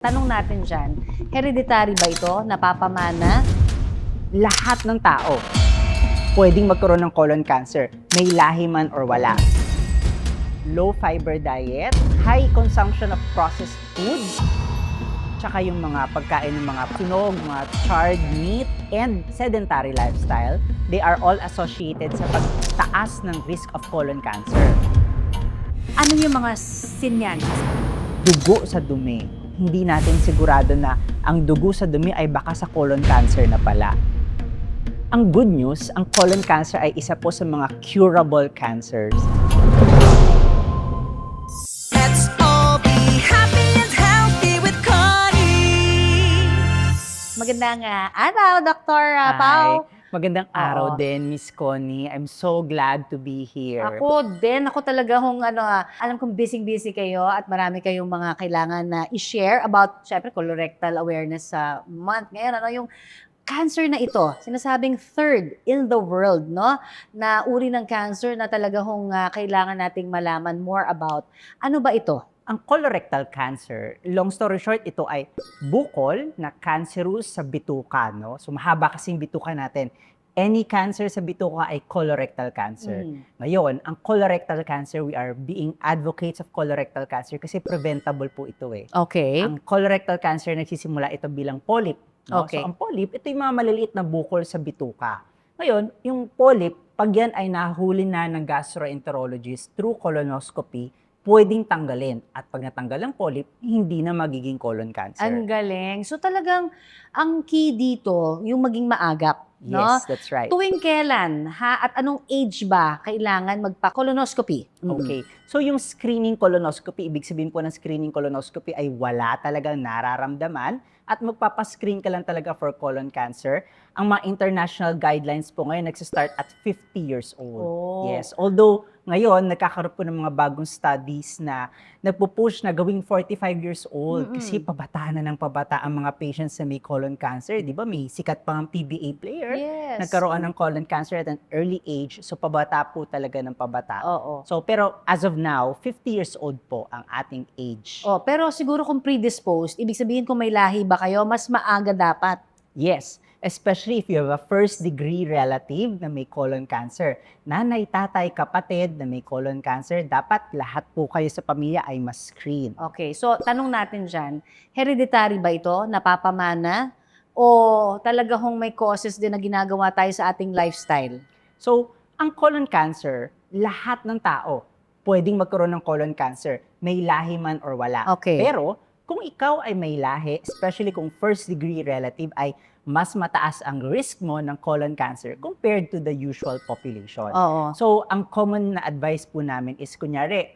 Tanong natin dyan, hereditary ba ito? Napapamana? Lahat ng tao pwedeng magkaroon ng colon cancer, may lahi man or wala. Low fiber diet, high consumption of processed foods, tsaka yung mga pagkain ng mga sunog, mga charred meat, and sedentary lifestyle, they are all associated sa pagtaas ng risk of colon cancer. Ano yung mga sinyan? Dugo sa dumi. Hindi natin sigurado na ang dugo sa dumi ay baka sa colon cancer na pala. Ang good news, ang colon cancer ay isa po sa mga curable cancers. Let's all be happy and healthy with Connie. Magandang araw, Dr. Pao. Hi. Magandang araw Oo. din, Miss Connie. I'm so glad to be here. Ako din, ako talaga alam kong busy-busy kayo at marami kayong mga kailangan na i-share about, syempre, colorectal awareness sa month. Ngayon, yung cancer na ito, sinasabing third in the world, no? Na uri ng cancer na talaga kailangan nating malaman more about. Ano ba ito? Ang colorectal cancer, long story short, ito ay bukol na cancerous sa bituka, no? So mahaba kasing bituka natin. Any cancer sa bituka ay colorectal cancer. Ngayon, ang colorectal cancer, we are being advocates of colorectal cancer kasi preventable po ito eh. Okay. Ang colorectal cancer nagsisimula ito bilang polyp. No? Okay. So ang polyp, ito yung mga maliliit na bukol sa bituka. Ngayon, yung polyp, pag yan ay nahuli na ng gastroenterologist through colonoscopy, pwedeng tanggalin. At pag natanggal ang polyp, hindi na magiging colon cancer. Ang galing. So talagang ang key dito, yung maging maagap, no? Yes, that's right. Tuwing kailan, at anong age ba kailangan magpa-colonoscopy? Okay. So yung screening colonoscopy, ibig sabihin po ng screening colonoscopy ay wala talagang nararamdaman at magpapascreen ka lang talaga for colon cancer. Ang mga international guidelines po ngayon nagsistart at 50 years old. Oh. Yes. Although ngayon nagkakaroon po ng mga bagong studies na nagpo-push na gawing 45 years old kasi pabata na ng pabata ang mga patients na may colon cancer. Di ba? May sikat pang PBA player. Yes. Nagkaroon ng colon cancer at an early age. So pabata po talaga ng pabata. Oo. So, pero as of now, 50 years old po ang ating age. Oh, pero siguro kung predisposed, ibig sabihin kung may lahi ba kayo, mas maaga dapat. Yes, especially if you have a first-degree relative na may colon cancer. Nanay, tatay, kapatid na may colon cancer, dapat lahat po kayo sa pamilya ay mas-screen. Okay, so tanong natin dyan, hereditary ba ito? Napapamana? O talaga may causes din na ginagawa tayo sa ating lifestyle? So, ang colon cancer, lahat ng tao pwedeng magkaroon ng colon cancer, may lahi man or wala. Okay. Pero, kung ikaw ay may lahi, especially kung first-degree relative, ay mas mataas ang risk mo ng colon cancer compared to the usual population. Oo. So, ang common na advice po namin is, kunyari,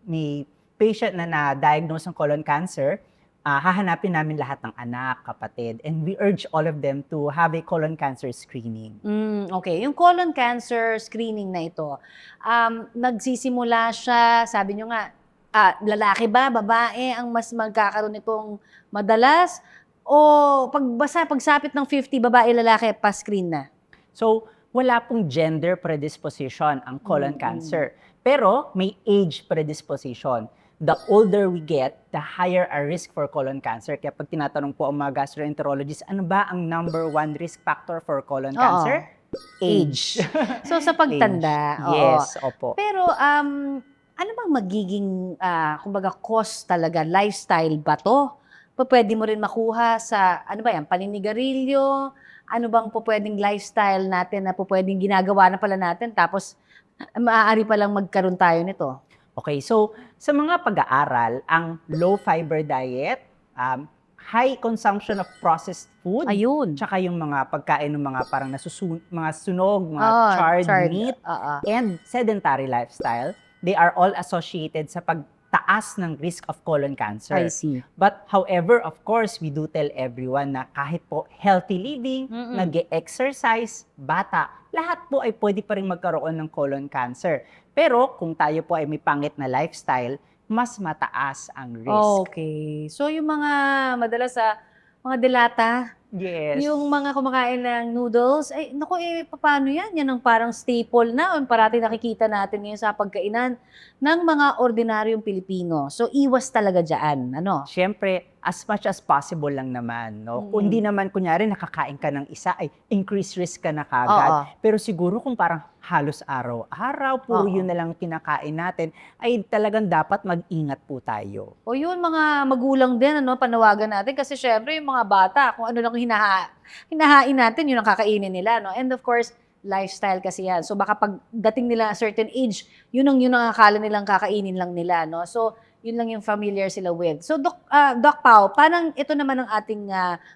may patient na na-diagnose ng colon cancer, hahanapin namin lahat ng anak, kapatid, and we urge all of them to have a colon cancer screening. Okay, yung colon cancer screening na ito, nagsisimula siya, sabi nyo nga, lalaki ba, babae ang mas magkakaroon nitong madalas? O pagsapit ng 50, babae, lalaki, pa-screen na? So, wala pong gender predisposition ang colon cancer. Pero may age predisposition. The older we get, the higher our risk for colon cancer. Kaya pag tinatanong po ang mga gastroenterologists, ano ba ang number one risk factor for colon cancer? Age. So sa pagtanda, Age. oo. Yes, opo. Pero ano bang magiging, kumbaga, cost talaga? Lifestyle ba to? Pwede mo rin makuha sa, ano ba yan, paninigarilyo? Ano bang pwedeng lifestyle natin na pwedeng ginagawa na pala natin tapos maaari palang magkaroon tayo nito? Okay, so sa mga pag-aaral, ang low fiber diet, high consumption of processed food, Ayun. tsaka yung mga pagkain ng mga parang mga sunog, mga charred meat, and sedentary lifestyle, they are all associated sa pagtaas ng risk of colon cancer. I see. But however, of course, we do tell everyone na kahit po healthy living, nag-exercise, bata, lahat po ay pwede pa rin magkaroon ng colon cancer. Pero kung tayo po ay may pangit na lifestyle, mas mataas ang risk. Okay. So yung mga madalas mga delata, Yes. yung mga kumakain ng noodles, ay naku paano yan? Yan ang parang staple na, ang parati nakikita natin ngayon sa pagkainan ng mga ordinaryong Pilipino. So iwas talaga diyan, ano? Siyempre, as much as possible lang naman, no? Kung hindi naman, kunyari, nakakain ka ng isa, ay increased risk ka na Oo. kagad. Pero siguro kung parang halos araw-araw, puro Oo. yun na lang kinakain natin, ay talagang dapat mag-ingat po tayo. O yun, mga magulang din, ano, panawagan natin. Kasi syempre, yung mga bata, kung ano lang hinahain natin, yun ang kakainin nila, no? And of course, lifestyle kasi yan. So baka pagdating nila a certain age, yun ang akala nilang kakainin lang nila, no? So, yun lang yung familiar sila with. So, Doc Pao, parang ito naman ang ating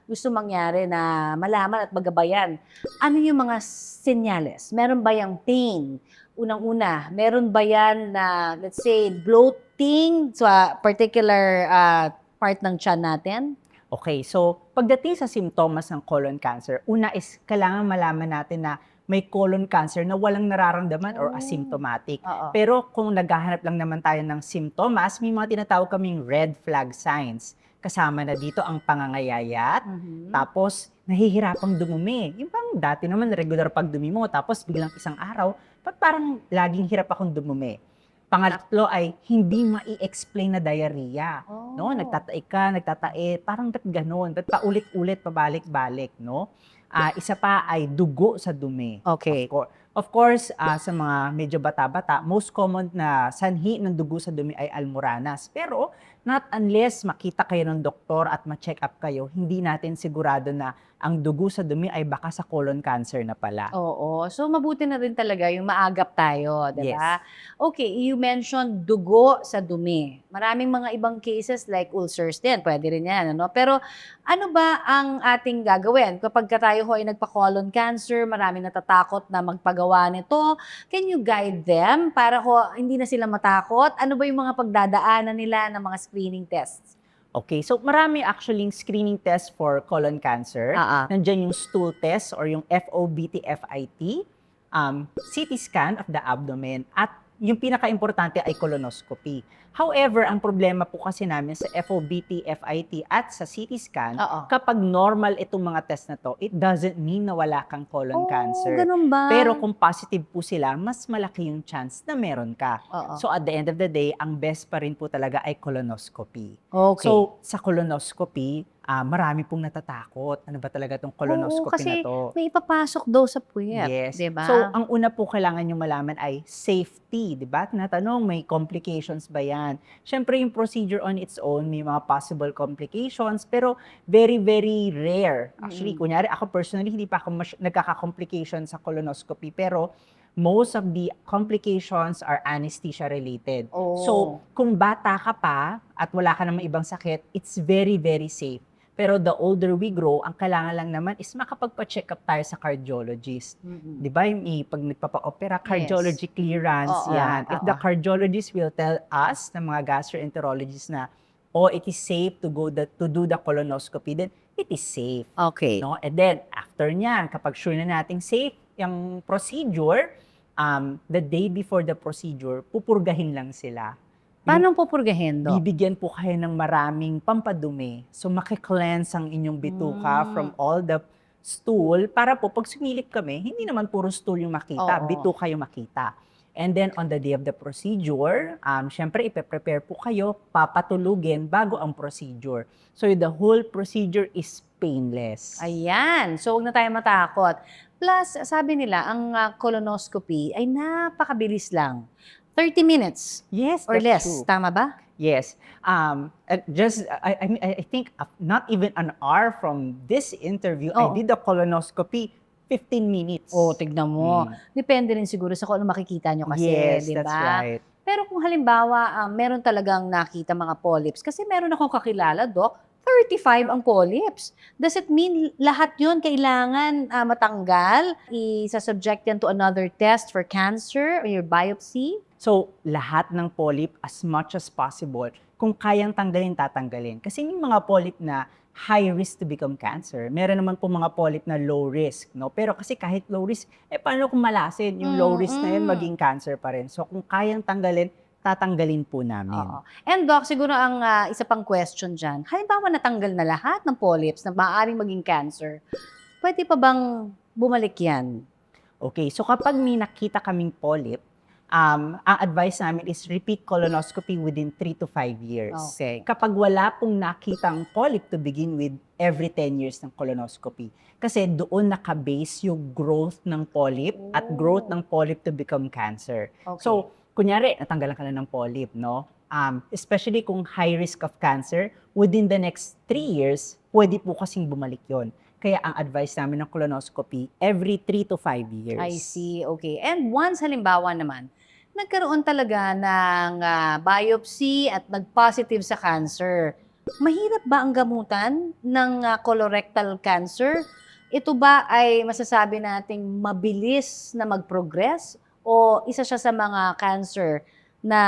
gusto mangyari na malaman at magabayan. Ano yung mga senyales? Meron ba yung pain? Unang-una, meron ba yan na, let's say, bloating sa particular part ng tiyan natin? Okay, so pagdating sa simptomas ng colon cancer, una is kailangan malaman natin na may colon cancer na walang nararamdaman or Oh. asymptomatic. Oo. Pero kung naghahanap lang naman tayo ng simptomas, may mga tinatawag kaming red flag signs. Kasama na dito ang pangangayayat, Mhm. tapos nahihirapang dumumi. Yung bang dati naman regular pagdumi mo, tapos biglang isang araw, ba't parang laging hirap akong dumumi? Pangatlo ay hindi mai-explain na diarrhea. Oh. No, nagtatae, parang ba't ganun? Ba't paulit-ulit, pabalik-balik, no? Isa pa ay dugo sa dumi. Okay. Of course, sa mga medyo bata-bata, most common na sanhi ng dugo sa dumi ay almoranas. Pero not unless makita kayo ng doktor at ma-check up kayo, hindi natin sigurado na ang dugo sa dumi ay baka sa colon cancer na pala. Oo. So, mabuti na rin talaga yung maagap tayo, di ba? Yes. Okay, you mentioned dugo sa dumi. Maraming mga ibang cases like ulcers din, pwede rin yan, ano? Pero ano ba ang ating gagawin? Kapag tayo ho ay nagpa-colon cancer, maraming natatakot na magpagawa nito. Can you guide them para ho hindi na sila matakot? Ano ba yung mga pagdadaanan nila ng mga screening tests? Okay, so marami actually screening test for colon cancer. Nandiyan yung stool test or yung FOBT-FIT, CT scan of the abdomen, at yung pinaka-importante ay colonoscopy. However, ang problema po kasi namin sa FOBT, FIT at sa CT scan, Oo. kapag normal itong mga test na to, it doesn't mean na wala kang colon cancer. Ganun ba? Pero kung positive po sila, mas malaki yung chance na meron ka. Oo. So at the end of the day, ang best pa rin po talaga ay colonoscopy. Okay. So, sa colonoscopy, marami pong natatakot. Ano ba talaga itong colonoscopy kasi na to? may ipapasok daw sa puwet, Yes. di ba? So, ang una po kailangan nyo malaman ay safety, di ba? Tinatanong, may complications ba yan? Siyempre, yung procedure on its own, may mga possible complications, pero very, very rare. Actually, kunyari, ako personally, hindi pa ako nagkaka-complication sa colonoscopy, pero most of the complications are anesthesia-related. Oh. So, kung bata ka pa at wala ka namang ibang sakit, it's very, very safe. Pero the older we grow, ang kailangan lang naman is makapagpa-check up tayo sa cardiologist. Mm-mm. Di ba, yung pag nagpapa-opera, cardiology clearance, Oo, yan. If the cardiologist will tell us, ng mga gastroenterologists na, it is safe to do the colonoscopy, then it is safe. Okay. No? And then, after nyan, kapag sure na nating safe yung procedure, the day before the procedure, pupurgahin lang sila. Paano pupurgahin, Doc? Bibigyan po kayo ng maraming pampadumi. So, makikleanse ang inyong bituka from all the stool para po pag sumilip kami, hindi naman puro stool yung makita, Oo. bituka yung makita. And then, on the day of the procedure, syempre, ipe-prepare po kayo, papatulugin bago ang procedure. So, the whole procedure is painless. Ayan. So, huwag na tayo matakot. Plus, sabi nila, ang colonoscopy ay napakabilis lang. 30 minutes Yes, or that's less. true. Tama ba? Yes. I think not even an hour from this interview, I Oo. did the colonoscopy 15 minutes. Tignan mo. Depende rin siguro sa kung ano makikita nyo kasi, Yes, di ba? that's right. Pero kung halimbawa, meron talagang nakita mga polyps, kasi meron akong kakilala, Doc, 35 ang polyps. Does it mean lahat yun kailangan matanggal? Isa-subject yan to another test for cancer or your biopsy? So, lahat ng polyp as much as possible, kung kayang tanggalin, tatanggalin. Kasi yung mga polyp na high risk to become cancer, meron naman po mga polyp na low risk, no? Pero kasi kahit low risk, paano kung malasin? Yung low risk na yun, maging cancer pa rin. So, kung kayang tanggalin, tatanggalin po namin. Oo. And Doc, siguro ang isa pang question dyan, halimbawa natanggal na lahat ng polyps na maaaring maging cancer, pwede pa bang bumalik yan? Okay, so kapag may nakita kaming polyp, ang advice namin is repeat colonoscopy within 3 to 5 years. Okay. Kapag wala pong nakitang polyp to begin with, every 10 years ng colonoscopy. Kasi doon nakabase yung growth ng polyp at growth ng polyp to become cancer. Okay. So, kunyari, natanggalan ka na ng polyp, no? Especially kung high risk of cancer, within the next 3 years, pwede po kasing bumalik yon. Kaya ang advice namin ng colonoscopy, every 3 to 5 years. I see. Okay. And once halimbawa naman, nagkaroon talaga ng biopsy at nag-positive sa cancer, mahirap ba ang gamutan ng colorectal cancer? Ito ba ay masasabi nating mabilis na mag-progress o isa siya sa mga cancer na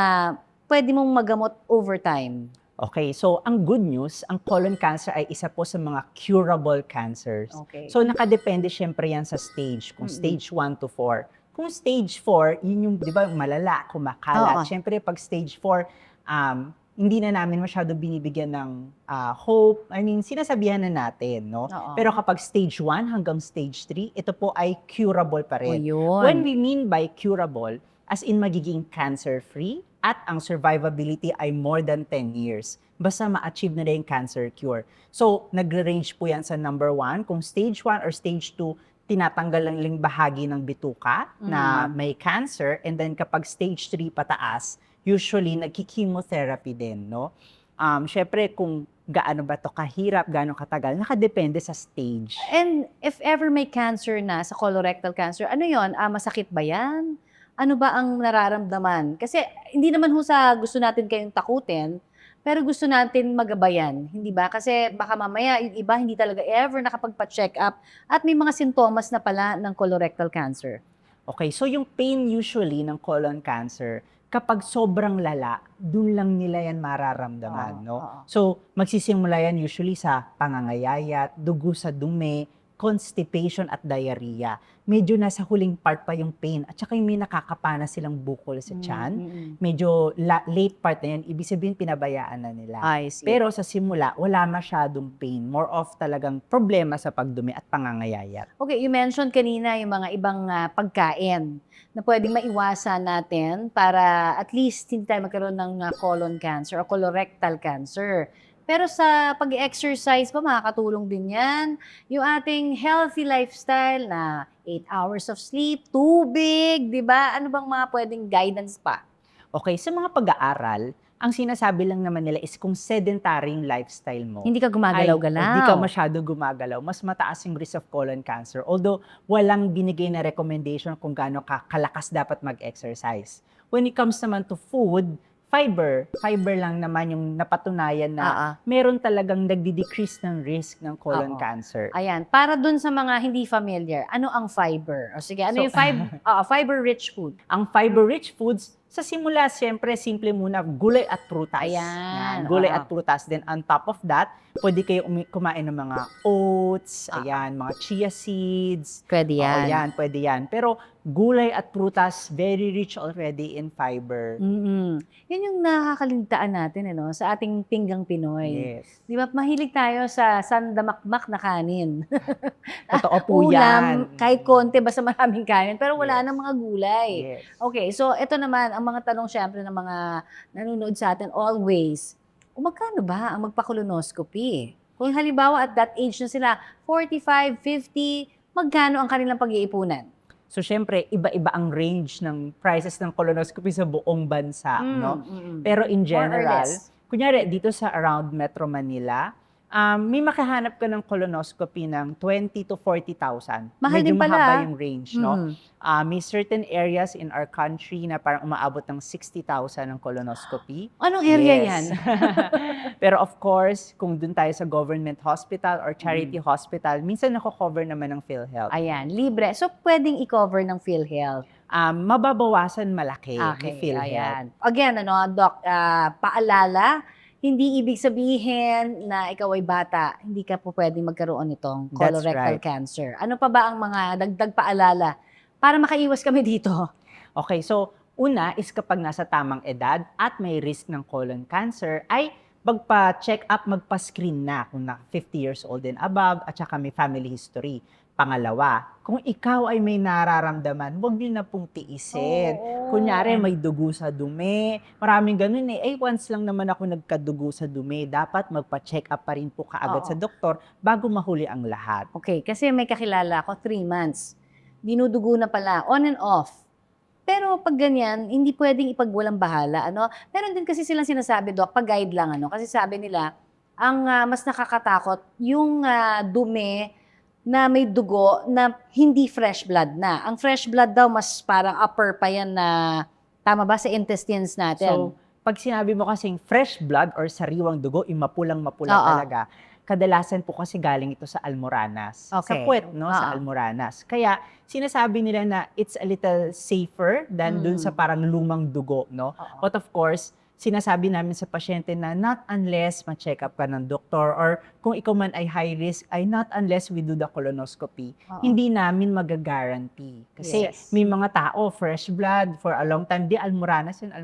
pwede mong magamot over time? Okay, so ang good news, ang colon cancer ay isa po sa mga curable cancers. Okay. So nakadepende syempre yan sa stage, kung stage 1 to 4. Kung stage 4, yun yung, di ba, malala, kumakalat. Oo. Syempre pag stage 4, hindi na namin masyado binibigyan ng hope. I mean, sinasabihan na natin, no? Oo. Pero kapag stage 1 hanggang stage 3, ito po ay curable pa O rin. yun. When we mean by curable, as in magiging cancer-free at ang survivability ay more than 10 years. Basta ma-achieve na rin yung cancer cure. So, nagre-range po yan sa number 1. Kung stage 1 or stage 2, tinatanggal lang yung bahagi ng bituka na may cancer. And then kapag stage 3 pataas, usually nagki-chemotherapy din, no? Syempre, kung gaano ba to kahirap, gaano katagal, nakadepende sa stage. And if ever may cancer na sa colorectal cancer, ano yon? Masakit ba yan? Ano ba ang nararamdaman? Kasi hindi naman ho sa gusto natin kayong takutin, pero gusto natin magabayan, hindi ba? Kasi baka mamaya yung iba hindi talaga ever nakapagpa-check up at may mga sintomas na pala ng colorectal cancer. Okay, so yung pain usually ng colon cancer, kapag sobrang lala, dun lang nila yan mararamdaman, Oo, no? oo. So, magsisimula yan usually sa pangangayayat, dugo sa dumi, constipation at diarrhea. Medyo nasa huling part pa yung pain. At saka yung may nakakapana silang bukol sa tiyan. Medyo late part na yan. Ibig sabihin, pinabayaan na nila. I see. Pero sa simula, wala masyadong pain. More of talagang problema sa pagdumi at pangangayayat. Okay, you mentioned kanina yung mga ibang pagkain na pwedeng maiwasan natin para at least hindi tayo magkaroon ng colon cancer o colorectal cancer. Pero sa pag-exercise pa, makakatulong din yan. Yung ating healthy lifestyle na 8 hours of sleep, tubig, di ba? Ano bang mga pwedeng guidance pa? Okay, sa mga pag-aaral, ang sinasabi lang naman nila is kung sedentary yung lifestyle mo, Hindi ka gumagalaw-galaw. hindi ka masyado gumagalaw, mas mataas yung risk of colon cancer. Although, walang binigay na recommendation kung gaano kalakas dapat mag-exercise. When it comes naman to food, fiber lang naman yung napatunayan na meron talagang nagdi-decrease ng risk ng colon Oo. cancer. Ayan, para dun sa mga hindi familiar, ano ang fiber? O sige, ano So, yung fiber-rich food? Ang fiber-rich foods, sa simula, siyempre, simple muna, gulay at prutas. Ayan, Gulay oo. at prutas. Then, on top of that, pwede kayo kumain ng mga oats, mga chia seeds. Pwede Oo, yan, pwede yan. Pero, gulay at prutas, very rich already in fiber. Yan yung nakakaligtaan natin, ano, sa ating pinggang Pinoy. Yes. Di ba, mahilig tayo sa sandamakmak na kanin. Totoo po Ulam, yan. kahit konti, basta maraming kanin, pero wala Yes. nang mga gulay. Yes. Okay, so ito naman, ang mga tanong syempre ng mga nanonood sa atin always, magkano ba ang magpa-colonoscopy? Kung halimbawa at that age na sila, 45, 50, magkano ang kanilang pag-iipunan? So, syempre, iba-iba ang range ng prices ng colonoscopy sa buong bansa, no? Pero in More or general, less. kunyari dito sa around Metro Manila, may makahanap ka ng colonoscopy ng 20 to 40,000. Mahal Medyo din pala. mahaba yung range, no? Mhm. May certain areas in our country na parang umaabot ng 60,000 ng colonoscopy. Anong area Yes. yan? Pero of course, kung dun tayo sa government hospital or charity hospital, minsan nako-cover naman ng PhilHealth. Ayan, libre. So, pwedeng i-cover ng PhilHealth. Mababawasan malaki ni Okay, PhilHealth. ayan. Again, Doc, paalala, hindi ibig sabihin na ikaw ay bata, hindi ka po pwedeng magkaroon nitong That's colorectal right. cancer. Ano pa ba ang mga dagdag paalala para makaiwas kami dito? Okay, so Una is kapag nasa tamang edad at may risk ng colon cancer, ay magpa-check up, magpa-screen na kung na 50 years old and above at saka may family history. Pangalawa, kung ikaw ay may nararamdaman, huwag niyo na pong tiisin. Oo. Kunyari, may dugo sa dumi. Maraming ganun eh. Once lang naman ako nagkadugo sa dumi. Dapat magpa-check up pa rin po kaagad Oo. sa doktor bago mahuli ang lahat. Okay, kasi may kakilala ako, 3 months. Dinudugo na pala, on and off. Pero pag ganyan, hindi pwedeng ipagwalang bahala, ano? Meron din kasi silang sinasabi, Doc, pag-guide lang, ano? Kasi sabi nila, ang mas nakakatakot, yung dumi na may dugo na hindi fresh blood na. Ang fresh blood daw, mas parang upper pa yan na, tama ba, sa intestines natin? So, pag sinabi mo kasing fresh blood or sariwang dugo, yung mapulang-mapula Oo. talaga, kadalasan po kasi galing ito sa almoranas. Sa Okay. puwet, no? Sa Oo. almoranas. Kaya, sinasabi nila na it's a little safer than dun sa parang lumang dugo, no? Oo. But of course, sinasabi namin sa pasyente na not unless ma-check up ka ng doktor or kung ikaw man ay high risk, ay not unless we do the colonoscopy, Oo. hindi namin mag-guarantee. Kasi Yes. may mga tao, fresh blood for a long time, di almoranas yan.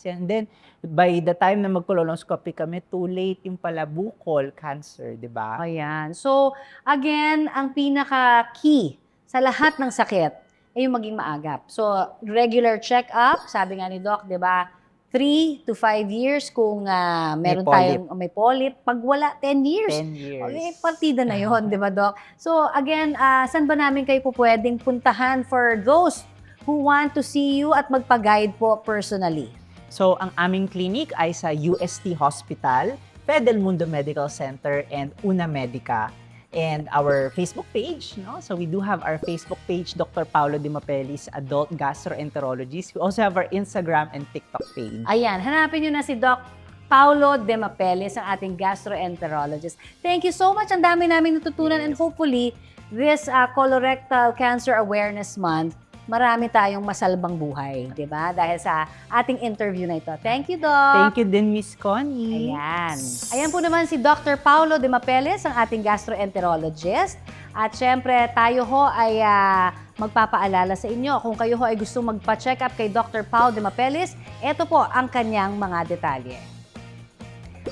And then, by the time na mag-colonoscopy kami, too late yung pala bukol cancer, di ba? Ayan. So, again, ang pinaka-key sa lahat ng sakit ay yung maging maagap. So, regular check-up, sabi nga ni Doc, di ba, 3 to 5 years kung meron polyp. tayong may polyp. Pag wala, 10 years. 10 years. Eh, partida na yon, di ba, Doc? So, again, saan ba namin kayo po pwedeng puntahan for those who want to see you at magpa-guide po personally? So, ang aming clinic ay sa UST Hospital, Fidel Mundo Medical Center, and Una Medica. And our Facebook page, no? So we do have our Facebook page, Dr. Paulo Di Mapelis, Adult Gastroenterologist. We also have our Instagram and TikTok page. Ayan, hanapin nyo na si Doc Paulo De Mapelis, ang ating gastroenterologist. Thank you so much. Ang dami namin natutunan and hopefully, this Colorectal Cancer Awareness Month, marami tayong masalbang buhay, di ba? Dahil sa ating interview na ito. Thank you, Doc. Thank you din, Miss Connie. Ayan. Ayan po naman si Dr. Paulo De Mapelis, ang ating gastroenterologist. At syempre, tayo ho ay magpapaalala sa inyo. Kung kayo ho ay gusto magpa-check up kay Dr. Paulo De Mapelis, ito po ang kanyang mga detalye.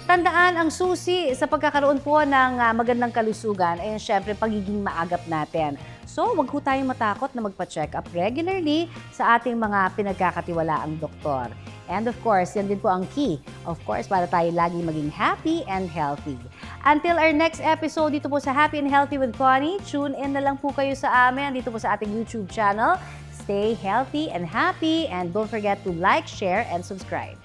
Tandaan, ang susi sa pagkakaroon po ng magandang kalusugan ay syempre pagiging maagap natin. So, wag po tayong matakot na magpa-check up regularly sa ating mga pinagkakatiwalaang doktor. And of course, yan din po ang key. Of course, para tayo lagi maging happy and healthy. Until our next episode dito po sa Happy and Healthy with Connie, tune in na lang po kayo sa amin dito po sa ating YouTube channel. Stay healthy and happy and don't forget to like, share, and subscribe.